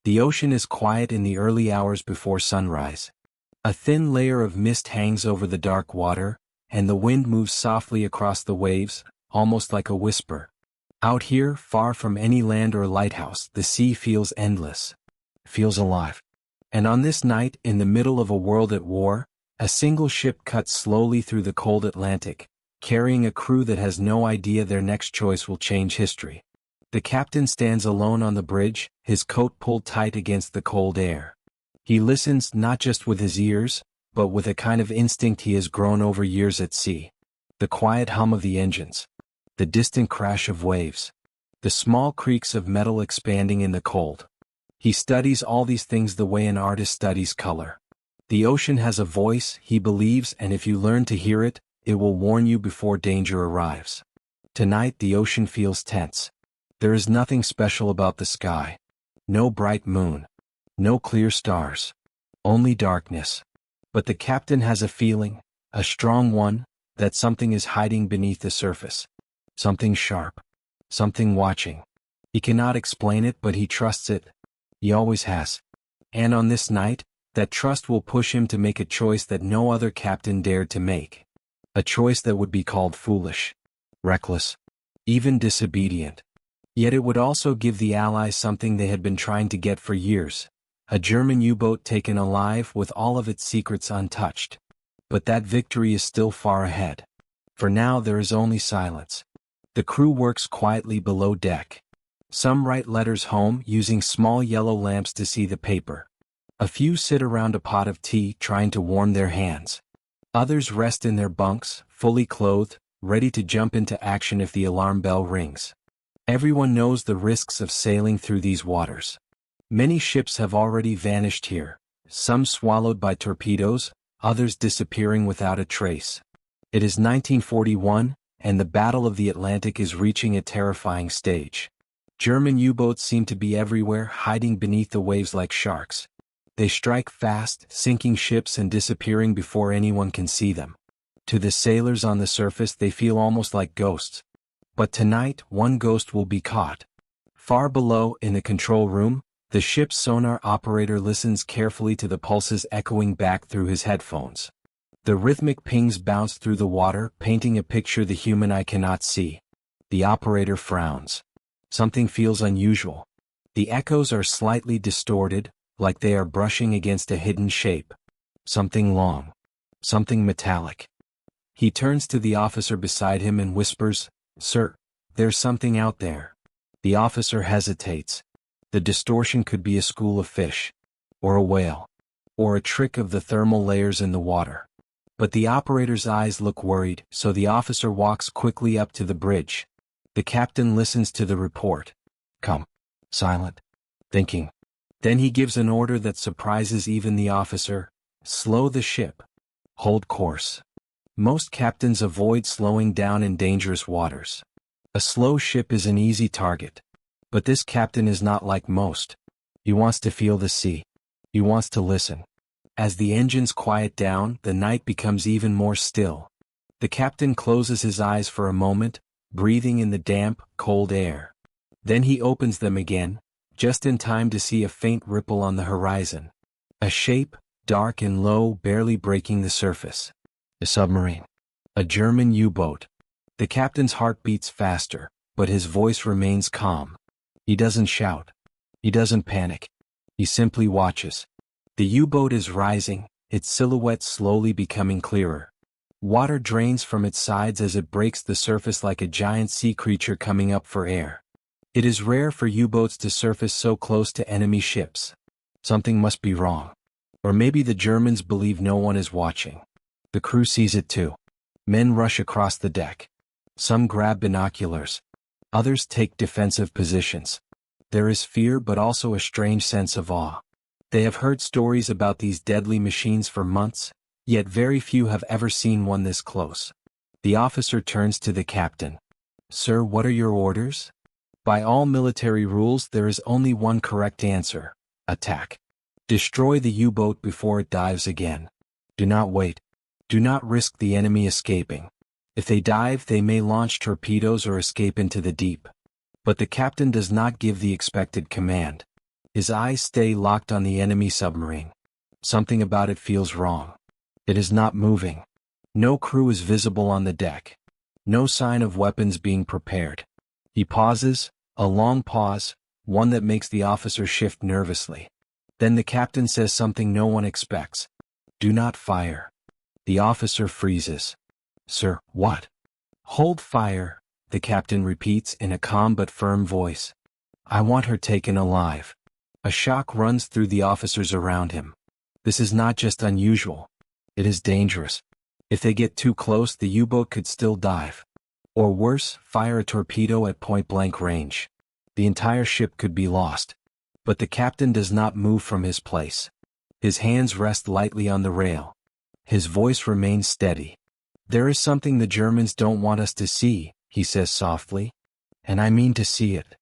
The ocean is quiet in the early hours before sunrise. A thin layer of mist hangs over the dark water, and the wind moves softly across the waves, almost like a whisper. Out here, far from any land or lighthouse, the sea feels endless. Feels alive. And on this night, in the middle of a world at war, a single ship cuts slowly through the cold Atlantic, carrying a crew that has no idea their next choice will change history. The captain stands alone on the bridge, his coat pulled tight against the cold air. He listens not just with his ears, but with a kind of instinct he has grown over years at sea. The quiet hum of the engines. The distant crash of waves. The small creaks of metal expanding in the cold. He studies all these things the way an artist studies color. The ocean has a voice, he believes, and if you learn to hear it, it will warn you before danger arrives. Tonight the ocean feels tense. There is nothing special about the sky. No bright moon. No clear stars. Only darkness. But the captain has a feeling, a strong one, that something is hiding beneath the surface. Something sharp. Something watching. He cannot explain it, but he trusts it. He always has. And on this night, that trust will push him to make a choice that no other captain dared to make. A choice that would be called foolish, reckless, even disobedient. Yet it would also give the Allies something they had been trying to get for years. A German U-boat taken alive with all of its secrets untouched. But that victory is still far ahead. For now there is only silence. The crew works quietly below deck. Some write letters home using small yellow lamps to see the paper. A few sit around a pot of tea trying to warm their hands. Others rest in their bunks, fully clothed, ready to jump into action if the alarm bell rings. Everyone knows the risks of sailing through these waters. Many ships have already vanished here, some swallowed by torpedoes, others disappearing without a trace. It is 1941, and the Battle of the Atlantic is reaching a terrifying stage. German U-boats seem to be everywhere, hiding beneath the waves like sharks. They strike fast, sinking ships and disappearing before anyone can see them. To the sailors on the surface they feel almost like ghosts. But tonight, one ghost will be caught. Far below, in the control room, the ship's sonar operator listens carefully to the pulses echoing back through his headphones. The rhythmic pings bounce through the water, painting a picture the human eye cannot see. The operator frowns. Something feels unusual. The echoes are slightly distorted, like they are brushing against a hidden shape. Something long. Something metallic. He turns to the officer beside him and whispers, "Sir, there's something out there." The officer hesitates. The distortion could be a school of fish. Or a whale. Or a trick of the thermal layers in the water. But the operator's eyes look worried, so the officer walks quickly up to the bridge. The captain listens to the report. Come. Silent. Thinking. Then he gives an order that surprises even the officer. Slow the ship. Hold course. Most captains avoid slowing down in dangerous waters. A slow ship is an easy target. But this captain is not like most. He wants to feel the sea. He wants to listen. As the engines quiet down, the night becomes even more still. The captain closes his eyes for a moment, breathing in the damp, cold air. Then he opens them again, just in time to see a faint ripple on the horizon. A shape, dark and low, barely breaking the surface. A submarine. A German U-boat. The captain's heart beats faster, but his voice remains calm. He doesn't shout. He doesn't panic. He simply watches. The U-boat is rising, its silhouette slowly becoming clearer. Water drains from its sides as it breaks the surface like a giant sea creature coming up for air. It is rare for U-boats to surface so close to enemy ships. Something must be wrong. Or maybe the Germans believe no one is watching. The crew sees it too. Men rush across the deck. Some grab binoculars. Others take defensive positions. There is fear but also a strange sense of awe. They have heard stories about these deadly machines for months, yet very few have ever seen one this close. The officer turns to the captain. "Sir, what are your orders?" By all military rules there is only one correct answer. Attack. Destroy the U-boat before it dives again. Do not wait. Do not risk the enemy escaping. If they dive, they may launch torpedoes or escape into the deep. But the captain does not give the expected command. His eyes stay locked on the enemy submarine. Something about it feels wrong. It is not moving. No crew is visible on the deck. No sign of weapons being prepared. He pauses, a long pause, one that makes the officer shift nervously. Then the captain says something no one expects. "Do not fire." The officer freezes. "Sir, what?" "Hold fire," the captain repeats in a calm but firm voice. "I want her taken alive." A shock runs through the officers around him. This is not just unusual. It is dangerous. If they get too close, the U-boat could still dive. Or worse, fire a torpedo at point-blank range. The entire ship could be lost. But the captain does not move from his place. His hands rest lightly on the rail. His voice remains steady. "There is something the Germans don't want us to see," he says softly. "And I mean to see it."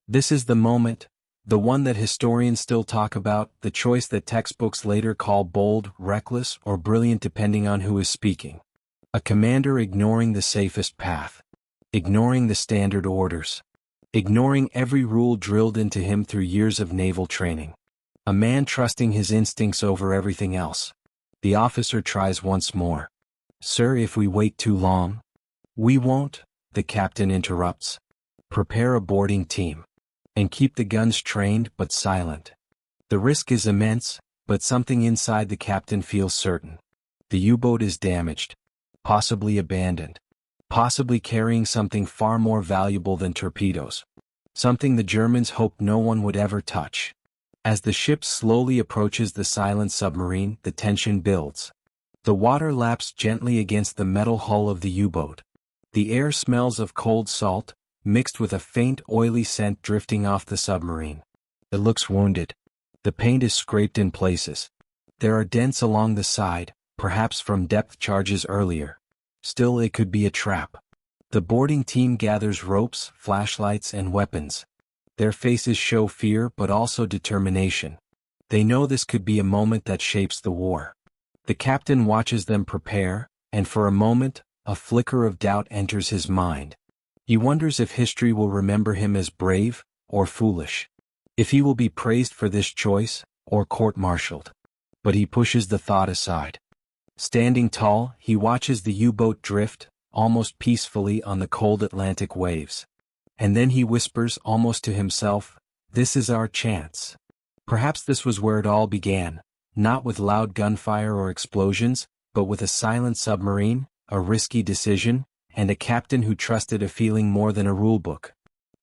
This is the moment, the one that historians still talk about, the choice that textbooks later call bold, reckless, or brilliant depending on who is speaking. A commander ignoring the safest path. Ignoring the standard orders. Ignoring every rule drilled into him through years of naval training. A man trusting his instincts over everything else. The officer tries once more. "Sir, if we wait too long." "We won't," the captain interrupts. "Prepare a boarding team. And keep the guns trained but silent." The risk is immense, but something inside the captain feels certain. The U-boat is damaged. Possibly abandoned. Possibly carrying something far more valuable than torpedoes. Something the Germans hoped no one would ever touch. As the ship slowly approaches the silent submarine, the tension builds. The water laps gently against the metal hull of the U-boat. The air smells of cold salt, mixed with a faint oily scent drifting off the submarine. It looks wounded. The paint is scraped in places. There are dents along the side, perhaps from depth charges earlier. Still, it could be a trap. The boarding team gathers ropes, flashlights, and weapons. Their faces show fear but also determination. They know this could be a moment that shapes the war. The captain watches them prepare, and for a moment, a flicker of doubt enters his mind. He wonders if history will remember him as brave, or foolish. If he will be praised for this choice, or court-martialed. But he pushes the thought aside. Standing tall, he watches the U-boat drift, almost peacefully on the cold Atlantic waves. And then he whispers almost to himself, "This is our chance." Perhaps this was where it all began, not with loud gunfire or explosions, but with a silent submarine, a risky decision, and a captain who trusted a feeling more than a rulebook.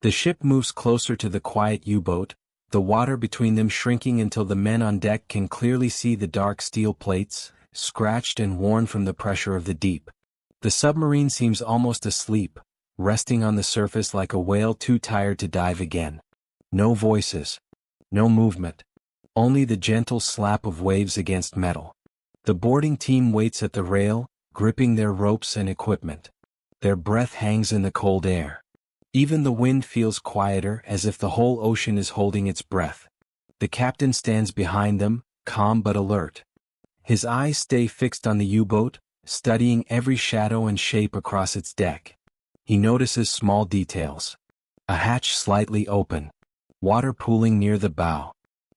The ship moves closer to the quiet U-boat, the water between them shrinking until the men on deck can clearly see the dark steel plates, scratched and worn from the pressure of the deep. The submarine seems almost asleep, resting on the surface like a whale too tired to dive again. No voices. No movement. Only the gentle slap of waves against metal. The boarding team waits at the rail, gripping their ropes and equipment. Their breath hangs in the cold air. Even the wind feels quieter, as if the whole ocean is holding its breath. The captain stands behind them, calm but alert. His eyes stay fixed on the U-boat, studying every shadow and shape across its deck. He notices small details. A hatch slightly open. Water pooling near the bow.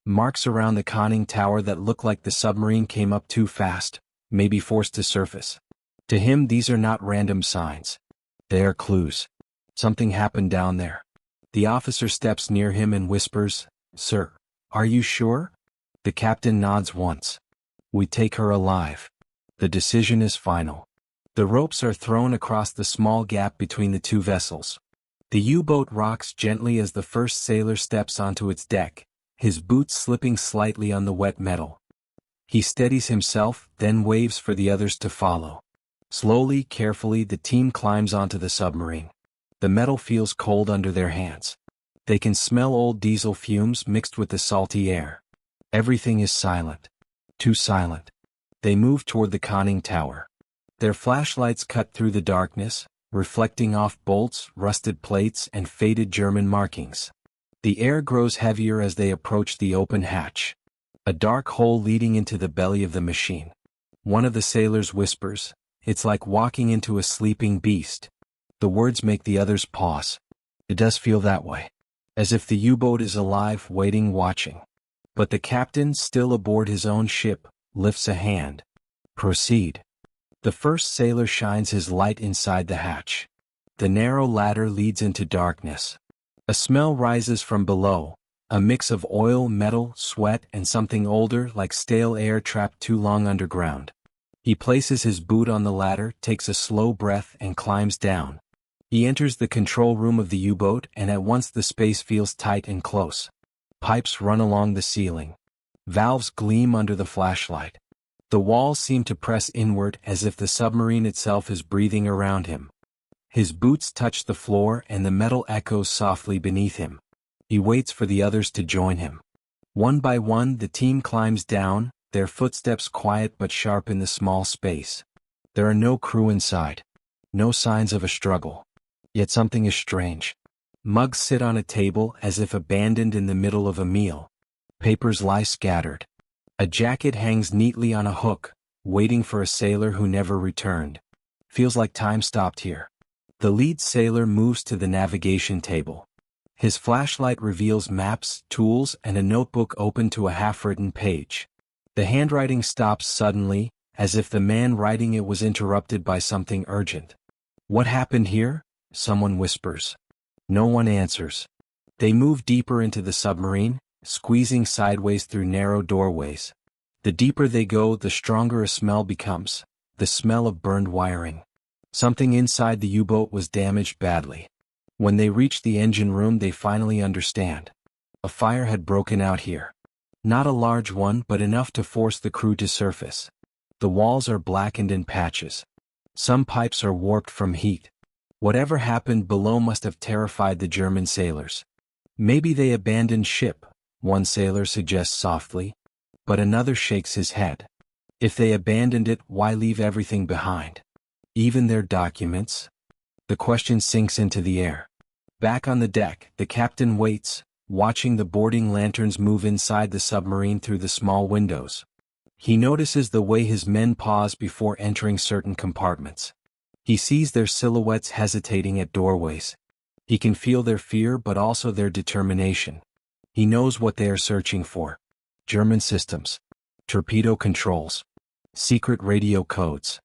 Marks around the conning tower that look like the submarine came up too fast, maybe forced to surface. To him, these are not random signs. They are clues. Something happened down there. The officer steps near him and whispers, "Sir, are you sure?" The captain nods once. "We take her alive. The decision is final." The ropes are thrown across the small gap between the two vessels. The U-boat rocks gently as the first sailor steps onto its deck, his boots slipping slightly on the wet metal. He steadies himself, then waves for the others to follow. Slowly, carefully, the team climbs onto the submarine. The metal feels cold under their hands. They can smell old diesel fumes mixed with the salty air. Everything is silent. Too silent. They move toward the conning tower. Their flashlights cut through the darkness, reflecting off bolts, rusted plates, and faded German markings. The air grows heavier as they approach the open hatch. A dark hole leading into the belly of the machine. One of the sailors whispers, "It's like walking into a sleeping beast." The words make the others pause. It does feel that way. as if the U-boat is alive, waiting, watching. But the captain, still aboard his own ship, lifts a hand. Proceed. The first sailor shines his light inside the hatch. The narrow ladder leads into darkness. A smell rises from below, a mix of oil, metal, sweat, and something older like stale air trapped too long underground. He places his boot on the ladder, takes a slow breath, and climbs down. He enters the control room of the U-boat, and at once the space feels tight and close. Pipes run along the ceiling. Valves gleam under the flashlight. The walls seem to press inward as if the submarine itself is breathing around him. His boots touch the floor and the metal echoes softly beneath him. He waits for the others to join him. One by one the team climbs down, their footsteps quiet but sharp in the small space. There are no crew inside. No signs of a struggle. Yet something is strange. Mugs sit on a table as if abandoned in the middle of a meal. Papers lie scattered. A jacket hangs neatly on a hook, waiting for a sailor who never returned. Feels like time stopped here. The lead sailor moves to the navigation table. His flashlight reveals maps, tools, and a notebook open to a half-written page. The handwriting stops suddenly, as if the man writing it was interrupted by something urgent. What happened here? Someone whispers. No one answers. They move deeper into the submarine, squeezing sideways through narrow doorways. The deeper they go, the stronger a smell becomes, the smell of burned wiring. Something inside the U-boat was damaged badly. When they reach the engine room, they finally understand. A fire had broken out here. Not a large one, but enough to force the crew to surface. The walls are blackened in patches. Some pipes are warped from heat. Whatever happened below must have terrified the German sailors. Maybe they abandoned ship, one sailor suggests softly, but another shakes his head. If they abandoned it, why leave everything behind? Even their documents? The question sinks into the air. Back on the deck, the captain waits, watching the boarding lanterns move inside the submarine through the small windows. He notices the way his men pause before entering certain compartments. He sees their silhouettes hesitating at doorways. He can feel their fear but also their determination. He knows what they are searching for. German systems. Torpedo controls. Secret radio codes.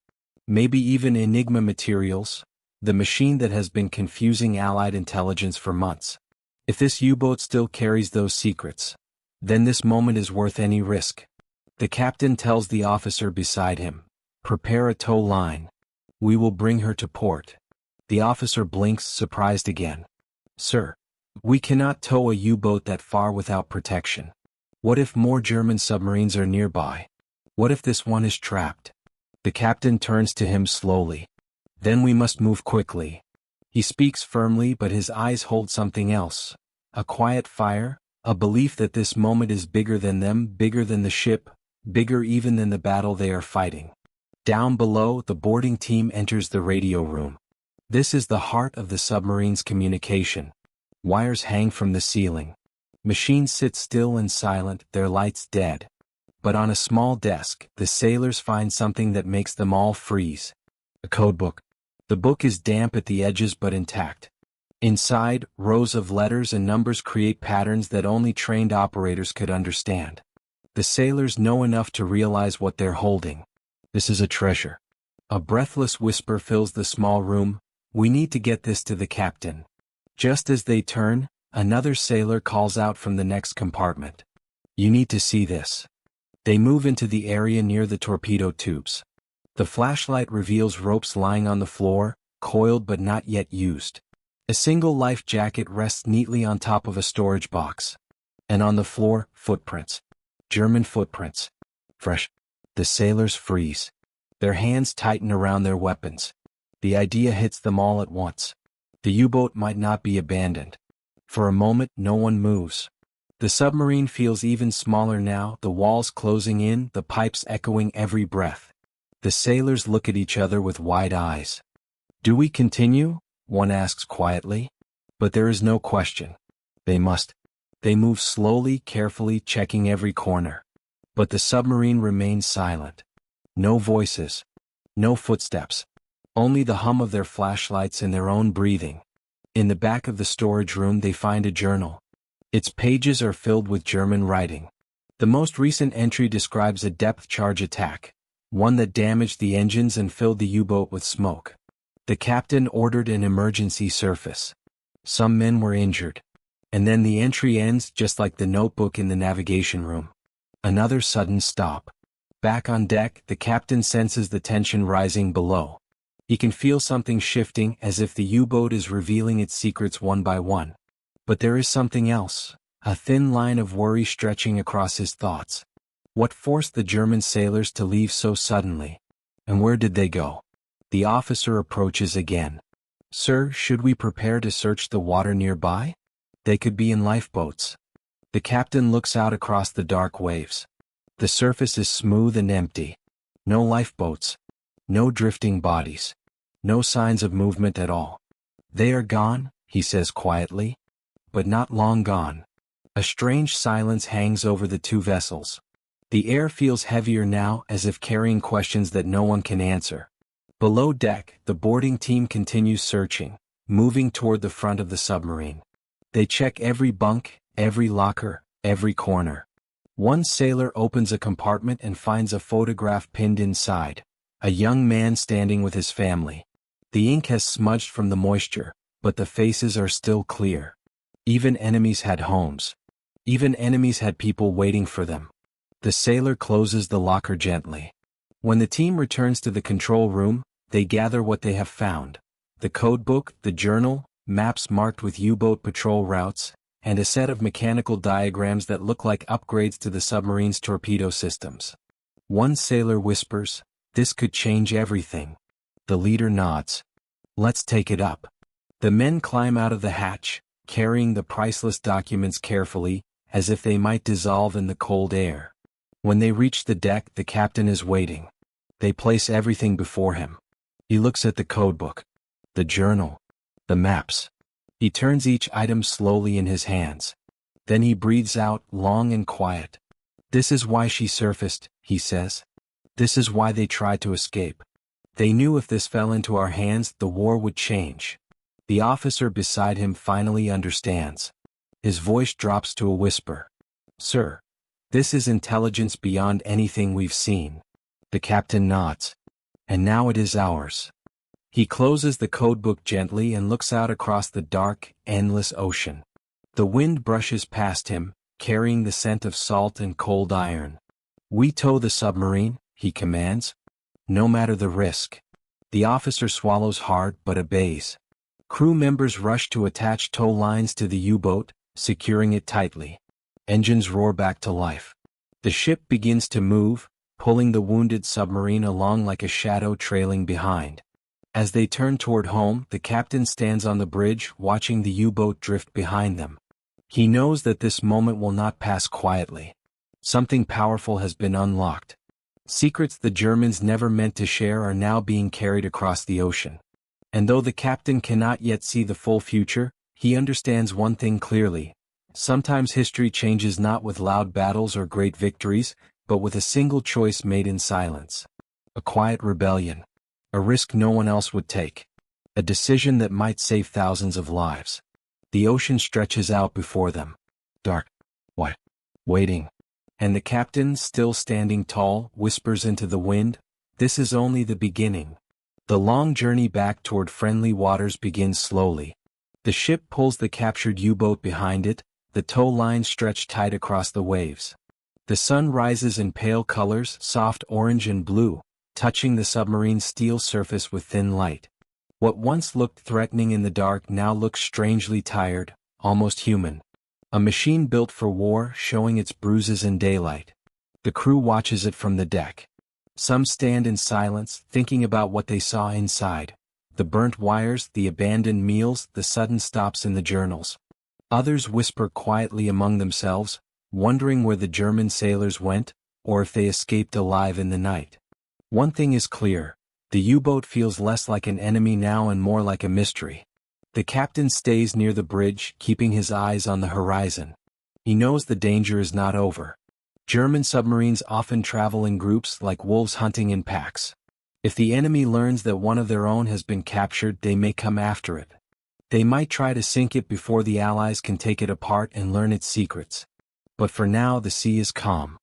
Maybe even Enigma materials, the machine that has been confusing Allied intelligence for months. If this U-boat still carries those secrets, then this moment is worth any risk. The captain tells the officer beside him, "Prepare a tow line. We will bring her to port." The officer blinks, surprised again. "Sir, we cannot tow a U-boat that far without protection. What if more German submarines are nearby? What if this one is trapped?" The captain turns to him slowly. "Then we must move quickly." He speaks firmly, but his eyes hold something else. A quiet fire, a belief that this moment is bigger than them, bigger than the ship, bigger even than the battle they are fighting. Down below, the boarding team enters the radio room. This is the heart of the submarine's communication. Wires hang from the ceiling. Machines sit still and silent, their lights dead. But on a small desk, the sailors find something that makes them all freeze. A codebook. The book is damp at the edges but intact. Inside, rows of letters and numbers create patterns that only trained operators could understand. The sailors know enough to realize what they're holding. This is a treasure. A breathless whisper fills the small room. "We need to get this to the captain." Just as they turn, another sailor calls out from the next compartment. "You need to see this." They move into the area near the torpedo tubes. The flashlight reveals ropes lying on the floor, coiled but not yet used. A single life jacket rests neatly on top of a storage box. And on the floor, footprints. German footprints. Fresh. The sailors freeze. Their hands tighten around their weapons. The idea hits them all at once. The U-boat might not be abandoned. For a moment, no one moves. The submarine feels even smaller now, the walls closing in, the pipes echoing every breath. The sailors look at each other with wide eyes. "Do we continue?" one asks quietly. But there is no question. They must. They move slowly, carefully, checking every corner. But the submarine remains silent. No voices. No footsteps. Only the hum of their flashlights and their own breathing. In the back of the storage room they find a journal. Its pages are filled with German writing. The most recent entry describes a depth charge attack, one that damaged the engines and filled the U-boat with smoke. The captain ordered an emergency surface. Some men were injured. And then the entry ends just like the notebook in the navigation room. Another sudden stop. Back on deck, the captain senses the tension rising below. He can feel something shifting, as if the U-boat is revealing its secrets one by one. But there is something else, a thin line of worry stretching across his thoughts. What forced the German sailors to leave so suddenly? And where did they go? The officer approaches again. "Sir, should we prepare to search the water nearby? They could be in lifeboats." The captain looks out across the dark waves. The surface is smooth and empty. No lifeboats. No drifting bodies. No signs of movement at all. "They are gone," he says quietly. But not long gone. A strange silence hangs over the two vessels. The air feels heavier now, as if carrying questions that no one can answer. Below deck, the boarding team continues searching, moving toward the front of the submarine. They check every bunk, every locker, every corner. One sailor opens a compartment and finds a photograph pinned inside. A young man standing with his family. The ink has smudged from the moisture, but the faces are still clear. Even enemies had homes. Even enemies had people waiting for them. The sailor closes the locker gently. When the team returns to the control room, they gather what they have found. The codebook, the journal, maps marked with U-boat patrol routes, and a set of mechanical diagrams that look like upgrades to the submarine's torpedo systems. One sailor whispers, "This could change everything." The leader nods. "Let's take it up." The men climb out of the hatch, carrying the priceless documents carefully, as if they might dissolve in the cold air. When they reach the deck, the captain is waiting. They place everything before him. He looks at the codebook, the journal, the maps. He turns each item slowly in his hands. Then he breathes out, long and quiet. "This is why she surfaced," he says. "This is why they tried to escape. They knew if this fell into our hands, the war would change." The officer beside him finally understands. His voice drops to a whisper. "Sir, this is intelligence beyond anything we've seen." The captain nods. "And now it is ours." He closes the codebook gently and looks out across the dark, endless ocean. The wind brushes past him, carrying the scent of salt and cold iron. "We tow the submarine," he commands. "No matter the risk." The officer swallows hard but obeys. Crew members rush to attach tow lines to the U-boat, securing it tightly. Engines roar back to life. The ship begins to move, pulling the wounded submarine along like a shadow trailing behind. As they turn toward home, the captain stands on the bridge, watching the U-boat drift behind them. He knows that this moment will not pass quietly. Something powerful has been unlocked. Secrets the Germans never meant to share are now being carried across the ocean. And though the captain cannot yet see the full future, he understands one thing clearly. Sometimes history changes not with loud battles or great victories, but with a single choice made in silence. A quiet rebellion. A risk no one else would take. A decision that might save thousands of lives. The ocean stretches out before them. Dark. White. Waiting. And the captain, still standing tall, whispers into the wind, "This is only the beginning." The long journey back toward friendly waters begins slowly. The ship pulls the captured U-boat behind it, the tow line stretched tight across the waves. The sun rises in pale colors, soft orange and blue, touching the submarine's steel surface with thin light. What once looked threatening in the dark now looks strangely tired, almost human. A machine built for war, showing its bruises in daylight. The crew watches it from the deck. Some stand in silence, thinking about what they saw inside. The burnt wires, the abandoned meals, the sudden stops in the journals. Others whisper quietly among themselves, wondering where the German sailors went, or if they escaped alive in the night. One thing is clear. The U-boat feels less like an enemy now and more like a mystery. The captain stays near the bridge, keeping his eyes on the horizon. He knows the danger is not over. German submarines often travel in groups like wolves hunting in packs. If the enemy learns that one of their own has been captured, they may come after it. They might try to sink it before the Allies can take it apart and learn its secrets. But for now the sea is calm.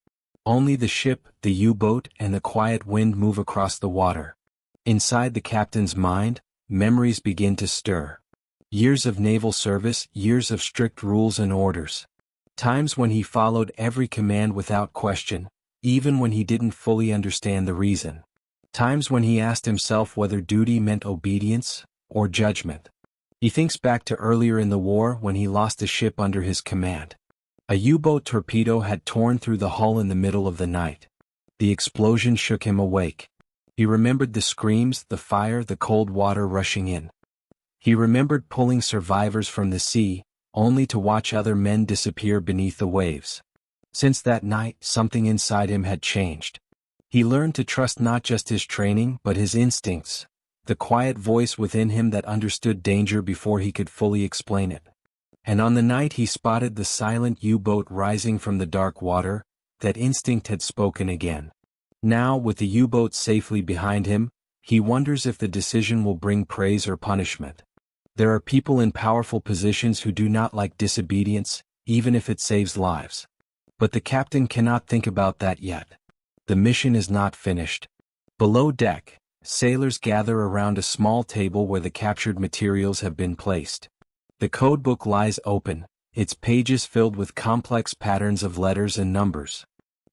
Only the ship, the U-boat, and the quiet wind move across the water. Inside the captain's mind, memories begin to stir. Years of naval service, years of strict rules and orders. Times when he followed every command without question, even when he didn't fully understand the reason. Times when he asked himself whether duty meant obedience or judgment. He thinks back to earlier in the war when he lost a ship under his command. A U-boat torpedo had torn through the hull in the middle of the night. The explosion shook him awake. He remembered the screams, the fire, the cold water rushing in. He remembered pulling survivors from the sea, only to watch other men disappear beneath the waves. Since that night, something inside him had changed. He learned to trust not just his training but his instincts, the quiet voice within him that understood danger before he could fully explain it. And on the night he spotted the silent U-boat rising from the dark water, that instinct had spoken again. Now, with the U-boat safely behind him, he wonders if the decision will bring praise or punishment. There are people in powerful positions who do not like disobedience, even if it saves lives. But the captain cannot think about that yet. The mission is not finished. Below deck, sailors gather around a small table where the captured materials have been placed. The codebook lies open, its pages filled with complex patterns of letters and numbers.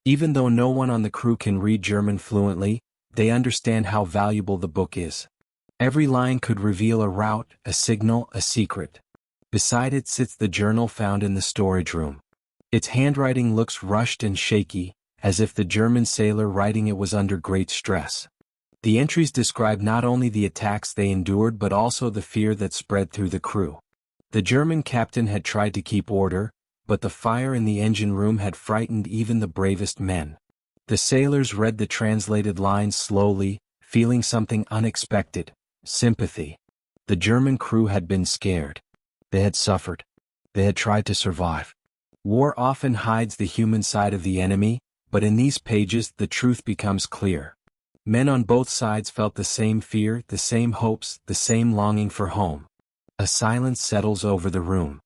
Even though no one on the crew can read German fluently, they understand how valuable the book is. Every line could reveal a route, a signal, a secret. Beside it sits the journal found in the storage room. Its handwriting looks rushed and shaky, as if the German sailor writing it was under great stress. The entries describe not only the attacks they endured but also the fear that spread through the crew. The German captain had tried to keep order, but the fire in the engine room had frightened even the bravest men. The sailors read the translated lines slowly, feeling something unexpected: sympathy. The German crew had been scared. They had suffered. They had tried to survive. War often hides the human side of the enemy, but in these pages the truth becomes clear. Men on both sides felt the same fear, the same hopes, the same longing for home. A silence settles over the room.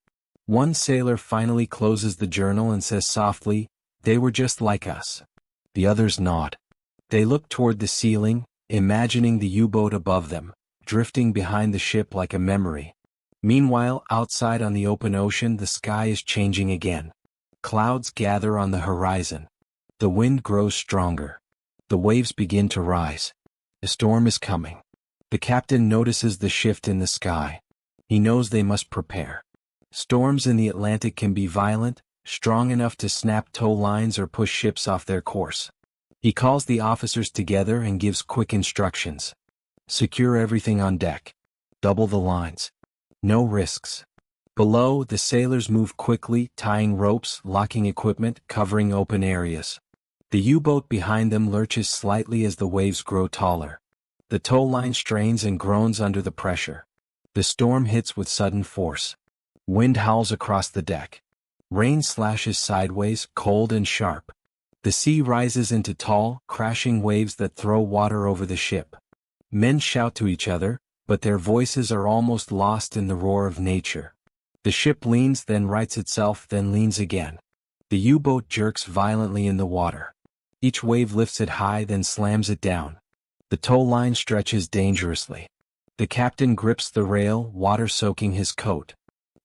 One sailor finally closes the journal and says softly, "They were just like us." The others nod. They look toward the ceiling, imagining the U-boat above them, drifting behind the ship like a memory. Meanwhile, outside on the open ocean, the sky is changing again. Clouds gather on the horizon. The wind grows stronger. The waves begin to rise. A storm is coming. The captain notices the shift in the sky. He knows they must prepare. Storms in the Atlantic can be violent, strong enough to snap tow lines or push ships off their course. He calls the officers together and gives quick instructions. Secure everything on deck. Double the lines. No risks. Below, the sailors move quickly, tying ropes, locking equipment, covering open areas. The U-boat behind them lurches slightly as the waves grow taller. The tow line strains and groans under the pressure. The storm hits with sudden force. Wind howls across the deck. Rain slashes sideways, cold and sharp. The sea rises into tall, crashing waves that throw water over the ship. Men shout to each other, but their voices are almost lost in the roar of nature. The ship leans, then rights itself, then leans again. The U-boat jerks violently in the water. Each wave lifts it high, then slams it down. The tow line stretches dangerously. The captain grips the rail, water soaking his coat.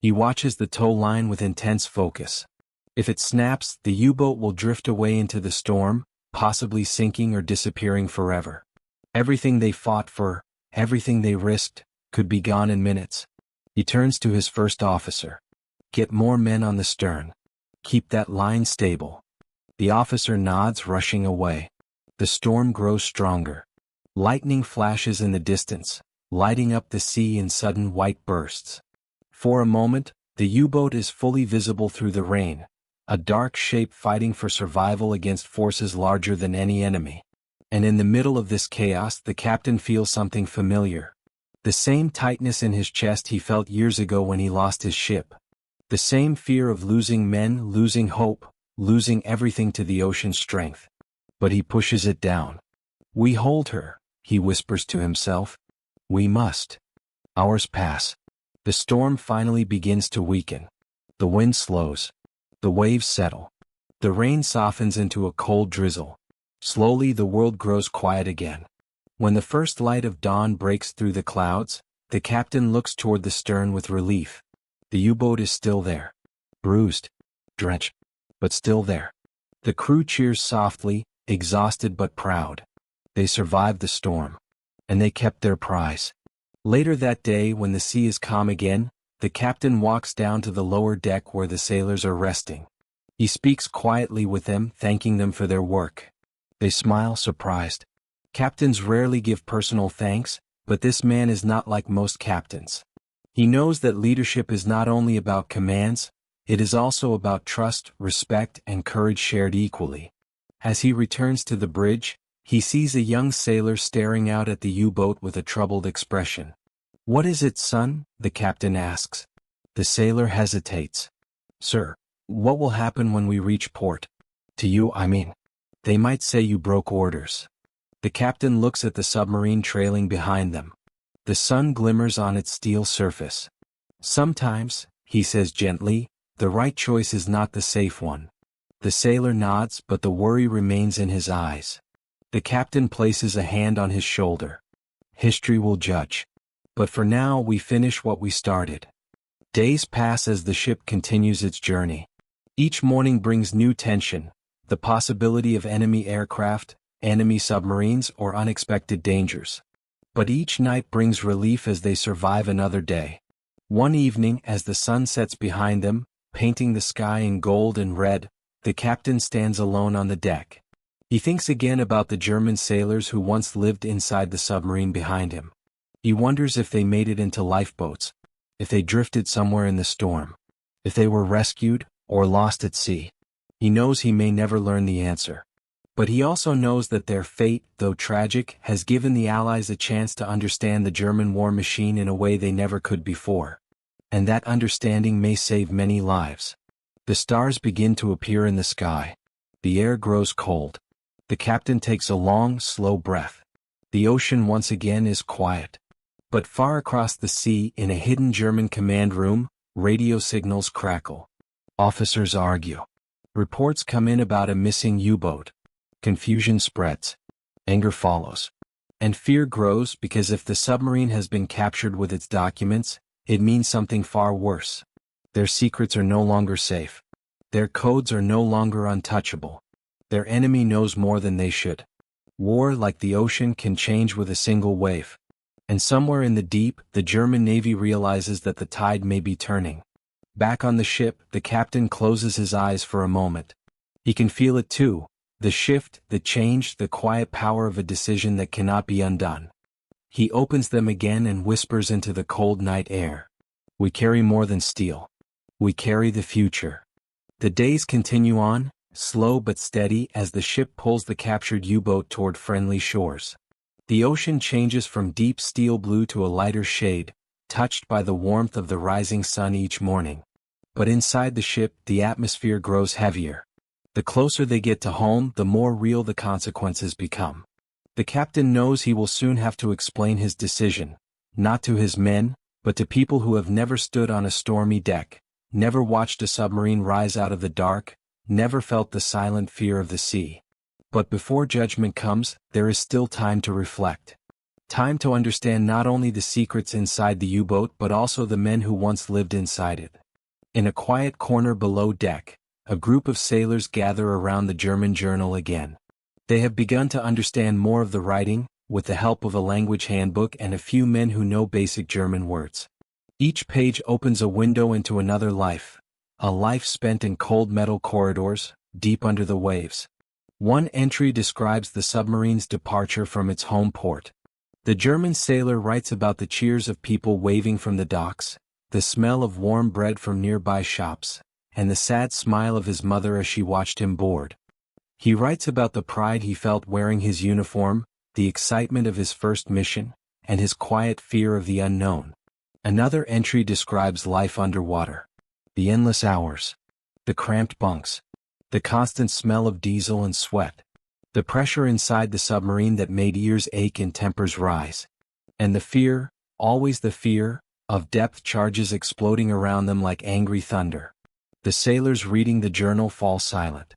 He watches the tow line with intense focus. If it snaps, the U-boat will drift away into the storm, possibly sinking or disappearing forever. Everything they fought for, everything they risked, could be gone in minutes. He turns to his first officer. "Get more men on the stern. Keep that line stable." The officer nods, rushing away. The storm grows stronger. Lightning flashes in the distance, lighting up the sea in sudden white bursts. For a moment, the U-boat is fully visible through the rain, a dark shape fighting for survival against forces larger than any enemy. And in the middle of this chaos, the captain feels something familiar. The same tightness in his chest he felt years ago when he lost his ship. The same fear of losing men, losing hope, losing everything to the ocean's strength. But he pushes it down. "We hold her," he whispers to himself. "We must." Hours pass. The storm finally begins to weaken. The wind slows. The waves settle. The rain softens into a cold drizzle. Slowly the world grows quiet again. When the first light of dawn breaks through the clouds, the captain looks toward the stern with relief. The U-boat is still there. Bruised. Drenched. But still there. The crew cheers softly, exhausted but proud. They survived the storm. And they kept their prize. Later that day, when the sea is calm again, the captain walks down to the lower deck where the sailors are resting. He speaks quietly with them, thanking them for their work. They smile, surprised. Captains rarely give personal thanks, but this man is not like most captains. He knows that leadership is not only about commands, it is also about trust, respect, and courage shared equally. As he returns to the bridge, he sees a young sailor staring out at the U-boat with a troubled expression. "What is it, son?" the captain asks. The sailor hesitates. "Sir, what will happen when we reach port? To you, I mean. They might say you broke orders." The captain looks at the submarine trailing behind them. The sun glimmers on its steel surface. "Sometimes," he says gently, "the right choice is not the safe one." The sailor nods, but the worry remains in his eyes. The captain places a hand on his shoulder. "History will judge. But for now we finish what we started." Days pass as the ship continues its journey. Each morning brings new tension, the possibility of enemy aircraft, enemy submarines, or unexpected dangers. But each night brings relief as they survive another day. One evening, as the sun sets behind them, painting the sky in gold and red, the captain stands alone on the deck. He thinks again about the German sailors who once lived inside the submarine behind him. He wonders if they made it into lifeboats, if they drifted somewhere in the storm, if they were rescued or lost at sea. He knows he may never learn the answer. But he also knows that their fate, though tragic, has given the Allies a chance to understand the German war machine in a way they never could before. And that understanding may save many lives. The stars begin to appear in the sky. The air grows cold. The captain takes a long, slow breath. The ocean once again is quiet. But far across the sea, in a hidden German command room, radio signals crackle. Officers argue. Reports come in about a missing U-boat. Confusion spreads. Anger follows. And fear grows because if the submarine has been captured with its documents, it means something far worse. Their secrets are no longer safe. Their codes are no longer untouchable. Their enemy knows more than they should. War, like the ocean, can change with a single wave. And somewhere in the deep, the German Navy realizes that the tide may be turning. Back on the ship, the captain closes his eyes for a moment. He can feel it too, the shift, the change, the quiet power of a decision that cannot be undone. He opens them again and whispers into the cold night air. "We carry more than steel. We carry the future." The days continue on, slow but steady, as the ship pulls the captured U-boat toward friendly shores. The ocean changes from deep steel blue to a lighter shade, touched by the warmth of the rising sun each morning. But inside the ship, the atmosphere grows heavier. The closer they get to home, the more real the consequences become. The captain knows he will soon have to explain his decision, not to his men, but to people who have never stood on a stormy deck, never watched a submarine rise out of the dark, never felt the silent fear of the sea. But before judgment comes, there is still time to reflect. Time to understand not only the secrets inside the U-boat but also the men who once lived inside it. In a quiet corner below deck, a group of sailors gather around the German journal again. They have begun to understand more of the writing, with the help of a language handbook and a few men who know basic German words. Each page opens a window into another life, a life spent in cold metal corridors, deep under the waves. One entry describes the submarine's departure from its home port. The German sailor writes about the cheers of people waving from the docks, the smell of warm bread from nearby shops, and the sad smile of his mother as she watched him board. He writes about the pride he felt wearing his uniform, the excitement of his first mission, and his quiet fear of the unknown. Another entry describes life underwater. The endless hours. The cramped bunks. The constant smell of diesel and sweat. The pressure inside the submarine that made ears ache and tempers rise. And the fear, always the fear, of depth charges exploding around them like angry thunder. The sailors reading the journal fall silent.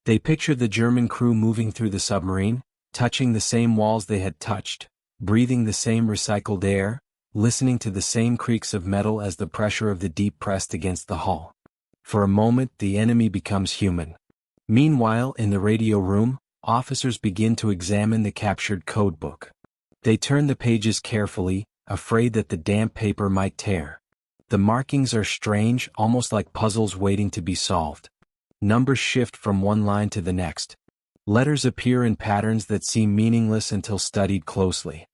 They picture the German crew moving through the submarine, touching the same walls they had touched, breathing the same recycled air, listening to the same creaks of metal as the pressure of the deep pressed against the hull. For a moment the enemy becomes human. Meanwhile, in the radio room, officers begin to examine the captured codebook. They turn the pages carefully, afraid that the damp paper might tear. The markings are strange, almost like puzzles waiting to be solved. Numbers shift from one line to the next. Letters appear in patterns that seem meaningless until studied closely.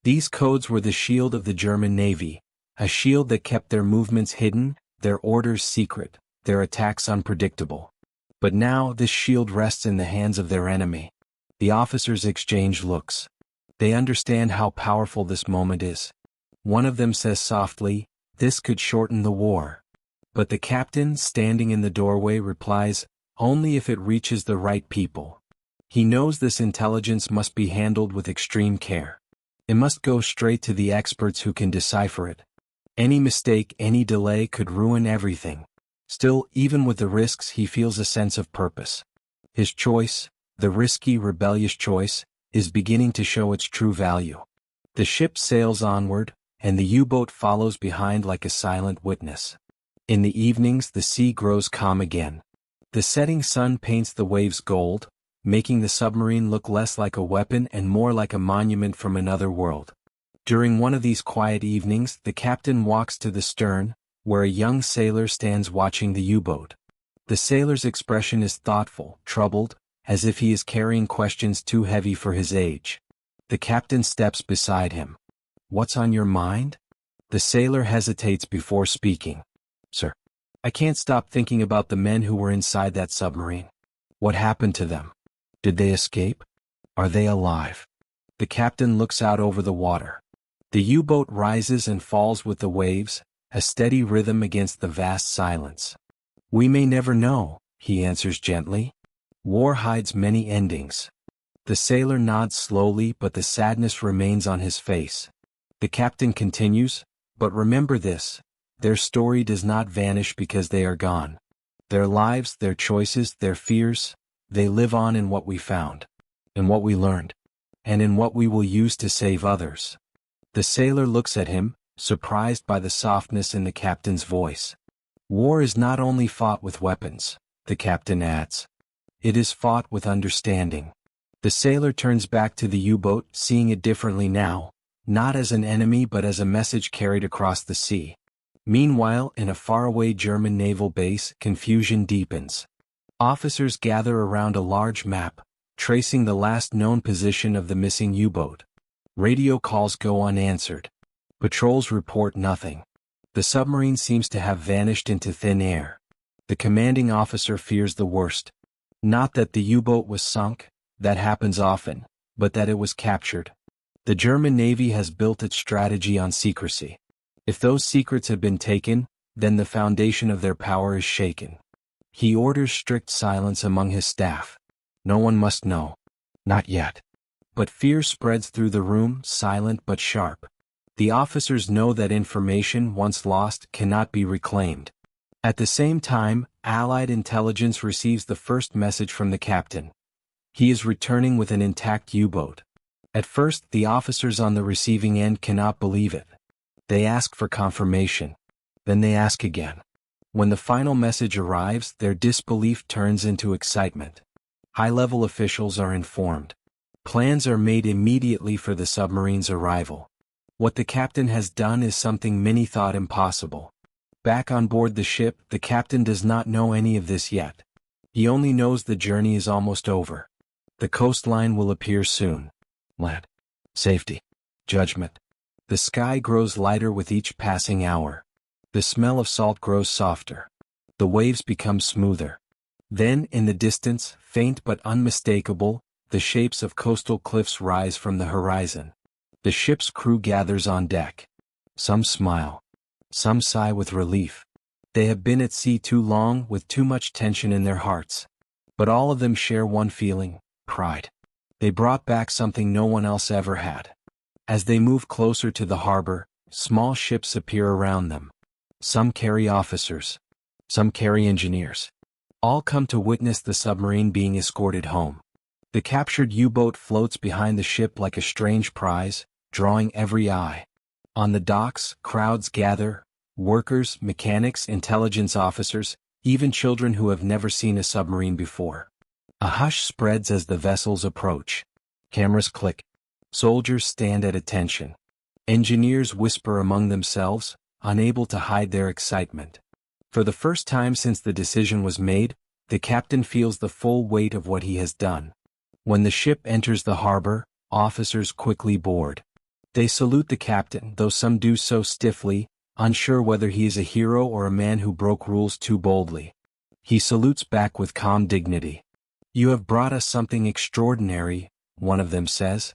These codes were the shield of the German Navy, a shield that kept their movements hidden, their orders secret, their attacks unpredictable. But now this shield rests in the hands of their enemy. The officers exchange looks. They understand how powerful this moment is. One of them says softly, "This could shorten the war." But the captain, standing in the doorway, replies, "Only if it reaches the right people." He knows this intelligence must be handled with extreme care. It must go straight to the experts who can decipher it. Any mistake, any delay could ruin everything. Still, even with the risks, he feels a sense of purpose. His choice, the risky, rebellious choice, is beginning to show its true value. The ship sails onward, and the U-boat follows behind like a silent witness. In the evenings the sea grows calm again. The setting sun paints the waves gold, making the submarine look less like a weapon and more like a monument from another world. During one of these quiet evenings, the captain walks to the stern, where a young sailor stands watching the U-boat. The sailor's expression is thoughtful, troubled, as if he is carrying questions too heavy for his age. The captain steps beside him. "What's on your mind?" The sailor hesitates before speaking. "Sir, I can't stop thinking about the men who were inside that submarine. What happened to them? Did they escape? Are they alive?" The captain looks out over the water. The U-boat rises and falls with the waves, a steady rhythm against the vast silence. "We may never know," he answers gently. "War hides many endings." The sailor nods slowly, but the sadness remains on his face. The captain continues, "But remember this, their story does not vanish because they are gone. Their lives, their choices, their fears, they live on in what we found, in what we learned, and in what we will use to save others." The sailor looks at him, surprised by the softness in the captain's voice. "War is not only fought with weapons," the captain adds. "It is fought with understanding." The sailor turns back to the U-boat, seeing it differently now, not as an enemy but as a message carried across the sea. Meanwhile, in a faraway German naval base, confusion deepens. Officers gather around a large map, tracing the last known position of the missing U-boat. Radio calls go unanswered. Patrols report nothing. The submarine seems to have vanished into thin air. The commanding officer fears the worst. Not that the U-boat was sunk, that happens often, but that it was captured. The German Navy has built its strategy on secrecy. If those secrets have been taken, then the foundation of their power is shaken. He orders strict silence among his staff. No one must know. Not yet. But fear spreads through the room, silent but sharp. The officers know that information once lost cannot be reclaimed. At the same time, Allied intelligence receives the first message from the captain. He is returning with an intact U-boat. At first, the officers on the receiving end cannot believe it. They ask for confirmation. Then they ask again. When the final message arrives, their disbelief turns into excitement. High-level officials are informed. Plans are made immediately for the submarine's arrival. What the captain has done is something many thought impossible. Back on board the ship, the captain does not know any of this yet. He only knows the journey is almost over. The coastline will appear soon. Land. Safety. Judgment. The sky grows lighter with each passing hour. The smell of salt grows softer. The waves become smoother. Then, in the distance, faint but unmistakable, the shapes of coastal cliffs rise from the horizon. The ship's crew gathers on deck. Some smile. Some sigh with relief. They have been at sea too long, with too much tension in their hearts. But all of them share one feeling: pride. They brought back something no one else ever had. As they move closer to the harbor, Small ships appear around them. Some carry officers. Some carry engineers. All come to witness the submarine being escorted home. The captured U-boat floats behind the ship like a strange prize, drawing every eye. On the docks, crowds gather, workers, mechanics, intelligence officers, even children who have never seen a submarine before. A hush spreads as the vessels approach. Cameras click. Soldiers stand at attention. Engineers whisper among themselves, unable to hide their excitement. For the first time since the decision was made, the captain feels the full weight of what he has done. When the ship enters the harbor, officers quickly board. They salute the captain, though some do so stiffly, unsure whether he is a hero or a man who broke rules too boldly. He salutes back with calm dignity. "You have brought us something extraordinary," one of them says.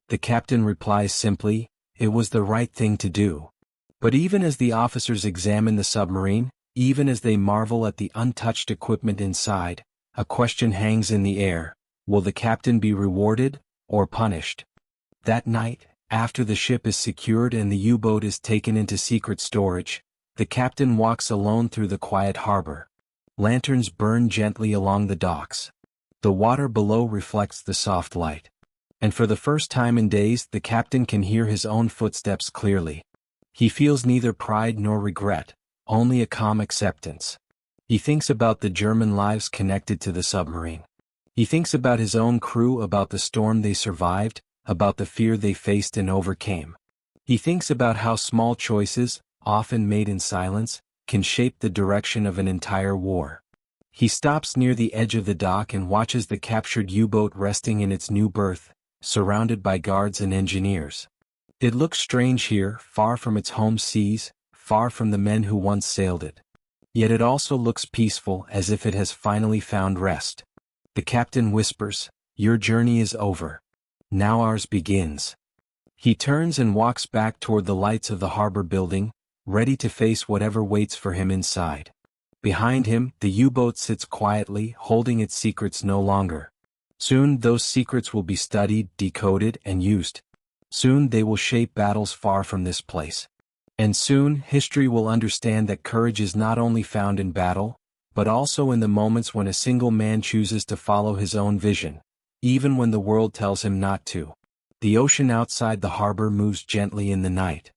The captain replies simply, "It was the right thing to do." But even as the officers examine the submarine, even as they marvel at the untouched equipment inside, a question hangs in the air: will the captain be rewarded or punished? That night, after the ship is secured and the U-boat is taken into secret storage, the captain walks alone through the quiet harbor. Lanterns burn gently along the docks. The water below reflects the soft light. And for the first time in days, the captain can hear his own footsteps clearly. He feels neither pride nor regret, only a calm acceptance. He thinks about the German lives connected to the submarine. He thinks about his own crew, about the storm they survived, about the fear they faced and overcame. He thinks about how small choices, often made in silence, can shape the direction of an entire war. He stops near the edge of the dock and watches the captured U-boat resting in its new berth, surrounded by guards and engineers. It looks strange here, far from its home seas, far from the men who once sailed it. Yet it also looks peaceful, as if it has finally found rest. The captain whispers, "Your journey is over. Now ours begins." He turns and walks back toward the lights of the harbor building, ready to face whatever waits for him inside. Behind him, the U-boat sits quietly, holding its secrets no longer. Soon those secrets will be studied, decoded, and used. Soon they will shape battles far from this place. And soon history will understand that courage is not only found in battle, but also in the moments when a single man chooses to follow his own vision, even when the world tells him not to. The ocean outside the harbor moves gently in the night.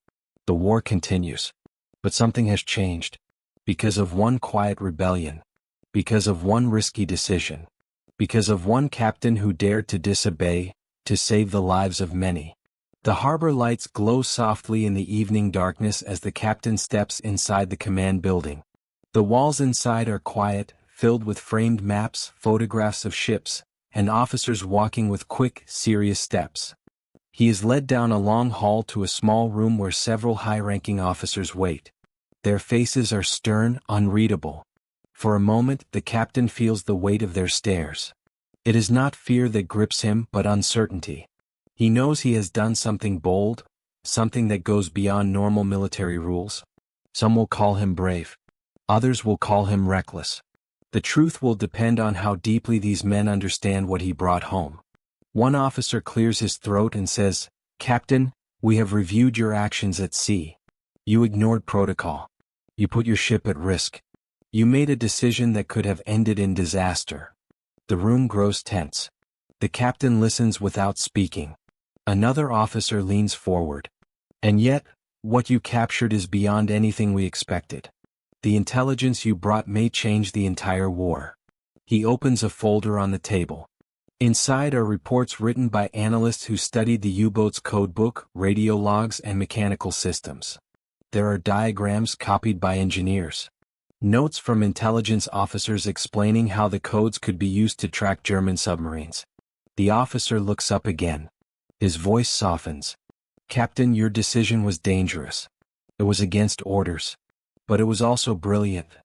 The war continues. But something has changed. Because of one quiet rebellion. Because of one risky decision. Because of one captain who dared to disobey, to save the lives of many. The harbor lights glow softly in the evening darkness as the captain steps inside the command building. The walls inside are quiet, filled with framed maps, photographs of ships, and officers walking with quick, serious steps. He is led down a long hall to a small room where several high-ranking officers wait. Their faces are stern, unreadable. For a moment, the captain feels the weight of their stares. It is not fear that grips him, but uncertainty. He knows he has done something bold, something that goes beyond normal military rules. Some will call him brave. Others will call him reckless. The truth will depend on how deeply these men understand what he brought home. One officer clears his throat and says, "Captain, we have reviewed your actions at sea. You ignored protocol. You put your ship at risk. You made a decision that could have ended in disaster." The room grows tense. The captain listens without speaking. Another officer leans forward. "And yet, what you captured is beyond anything we expected. The intelligence you brought may change the entire war." He opens a folder on the table. Inside are reports written by analysts who studied the U-boat's codebook, radio logs, and mechanical systems. There are diagrams copied by engineers. Notes from intelligence officers explaining how the codes could be used to track German submarines. The officer looks up again. His voice softens. "Captain, your decision was dangerous. It was against orders. But it was also brilliant."